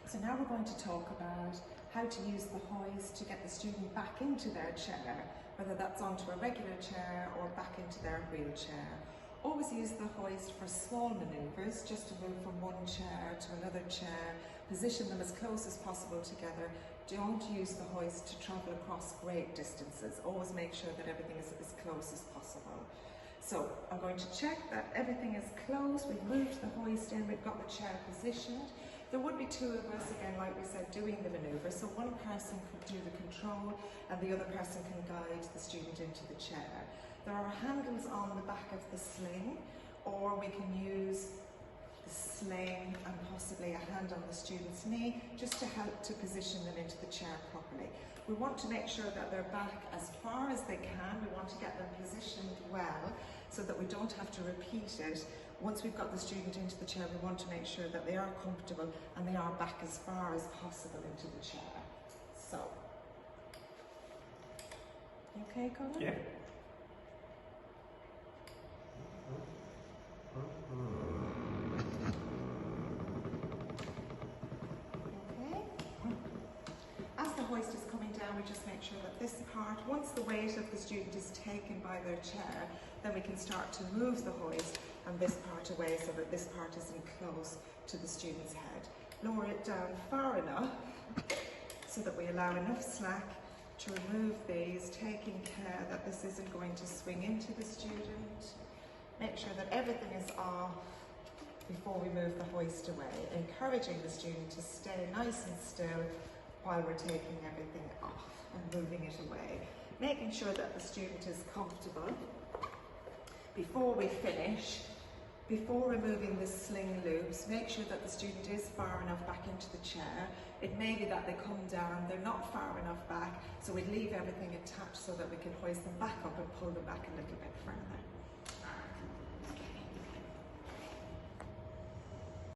So now we're going to talk about how to use the hoist to get the student back into their chair, whether that's onto a regular chair or back into their wheelchair. Always use the hoist for small manoeuvres, just to move from one chair to another chair, position them as close as possible together. Don't use the hoist to travel across great distances. Always make sure that everything is as close as possible. So I'm going to check that everything is close. We've moved the hoist in, we've got the chair positioned. There would be two of us, again, like we said, doing the manoeuvre. So one person could do the control and the other person can guide the student into the chair. There are handles on the back of the sling, or we can use the sling and possibly a hand on the student's knee just to help to position them into the chair properly. We want to make sure that they're back as far as they can. We want to get them positioned well so that we don't have to repeat it. Once we've got the student into the chair, we want to make sure that they are comfortable and they are back as far as possible into the chair. So, okay, Colin? Yeah. Okay. As the hoist is coming down, we just make sure that this part, once the weight of the student is taken by their chair, then we can start to move the hoist and this part away so that this part isn't close to the student's head. Lower it down far enough so that we allow enough slack to remove these, taking care that this isn't going to swing into the student. Make sure that everything is off before we move the hoist away, encouraging the student to stay nice and still while we're taking everything off and moving it away. Making sure that the student is comfortable. Before we finish, before removing the sling loops, make sure that the student is far enough back into the chair. It may be that they come down, they're not far enough back, so we leave everything attached so that we can hoist them back up and pull them back a little bit further.